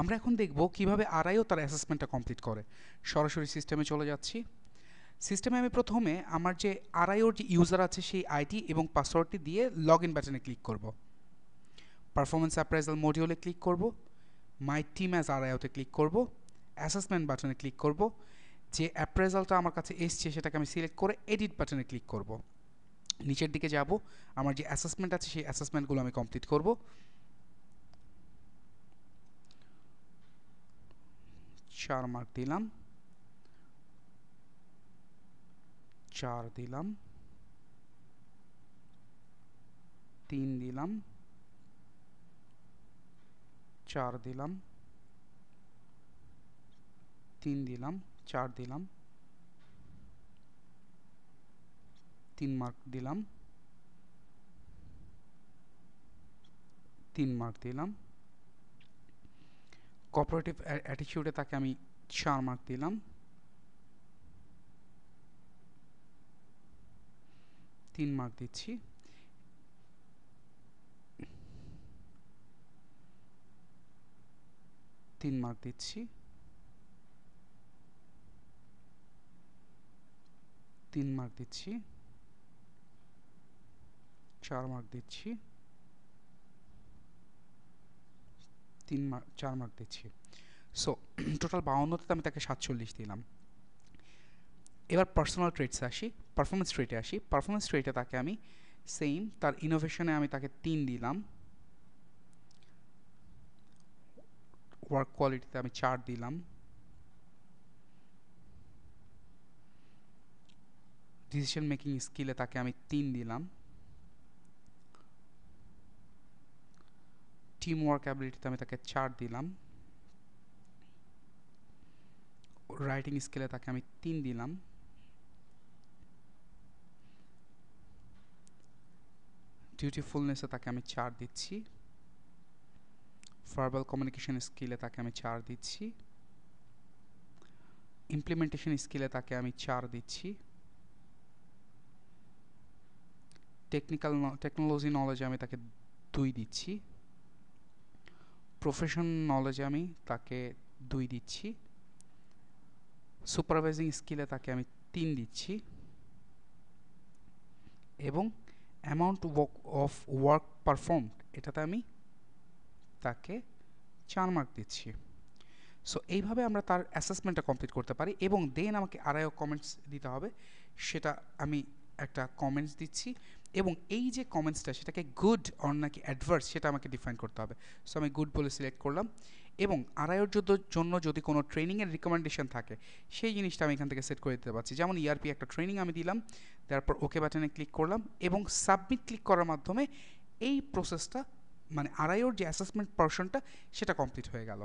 আমরা এখন দেখব কিভাবে আরআইও তার অ্যাসেসমেন্টটা কমপ্লিট করে। সরাসরি সিস্টেমে চলে যাচ্ছি। সিস্টেমে আমি প্রথমে আমার যে আরআইওর যে ইউজার আছে সেই আইডি এবং পাসওয়ার্ডটি দিয়ে লগ ইন বাটনে ক্লিক করব। পারফরমেন্স অ্যাপ্রাইজাল মডিউলে ক্লিক করব, মাই টিম অ্যাজ আরআইওতে ক্লিক করব, অ্যাসেসমেন্ট বাটনে ক্লিক করব। যে অ্যাপ্রাইজালটা আমার কাছে এসছে সেটাকে আমি সিলেক্ট করে এডিট বাটনে ক্লিক করব। নিচের দিকে যাব, আমার যে অ্যাসেসমেন্ট আছে সেই অ্যাসেসমেন্টগুলো আমি কমপ্লিট করব। 4 মার্ক দিলাম, 4 দিলাম, 3 দিলাম, 4 দিলাম, 3 দিলাম, 4 দিলাম, 3 মার্ক দিলাম, 3 মার্ক দিলাম। কোঅপারেটিভ অ্যাটিটিউডে তাকে আমি 4 মার্ক দিলাম, 3 মার্ক দিচ্ছি। তিন মার্ক দিচ্ছি, 3 মার্ক দিচ্ছি, 4 মার্ক দিচ্ছি, 4 মার্ক দিচ্ছি। সো টোটাল 52তে আমি তাকে 47 দিলাম। এবার পার্সোনাল ট্রেটসে আসি, পারফরমেন্স ট্রেটে আসি। পারফরমেন্স ট্রেটে তাকে আমি সেম তার ইনোভেশনে আমি তাকে 3 দিলাম, ওয়ার্ক কোয়ালিটিতে আমি 4 দিলাম, ডিসিশন মেকিং স্কিলে তাকে আমি 3 দিলাম, টিম ওয়ার্ক অ্যাবিলিটিতে আমি তাকে 4 দিলাম, রাইটিং স্কিলে তাকে আমি 3 দিলাম, ডিউটিফুলনেসে তাকে আমি 4 দিচ্ছি, ভার্বাল কমিউনিকেশন স্কিলে তাকে আমি 4 দিচ্ছি, ইমপ্লিমেন্টেশন স্কিলে তাকে আমি 4 দিচ্ছি, টেকনোলজি নলেজে আমি তাকে 2 দিচ্ছি, প্রফেশন নলেজে আমি তাকে 2 দিচ্ছি, সুপারভাইজিং স্কিলে তাকে আমি 3 দিচ্ছি, এবং অ্যামাউন্ট অফ ওয়ার্ক পারফর্মড এটাতে আমি তাকে 4 মার্ক দিচ্ছি। সো এইভাবে আমরা তার অ্যাসেসমেন্টটা কমপ্লিট করতে পারি এবং দেন আমাকে আরআইও কমেন্টস দিতে হবে। সেটা আমি একটা কমেন্টস দিচ্ছি এবং এই যে কমেন্টসটা সেটাকে গুড অর নাকি অ্যাডভার্স সেটা আমাকে ডিফাইন করতে হবে। সো আমি গুড বলে সিলেক্ট করলাম এবং আরআইওর জন্য যদি কোনো ট্রেনিংয়ের রিকমেন্ডেশন থাকে সেই জিনিসটা আমি এখান থেকে সেট করে দিতে পারছি। যেমন ইআরপি একটা ট্রেনিং আমি দিলাম, তারপর ওকে বাটনে ক্লিক করলাম এবং সাবমিট ক্লিক করার মাধ্যমে এই প্রসেসটা মানে আরআইওর যে অ্যাসেসমেন্ট পোরশনটা সেটা কমপ্লিট হয়ে গেল।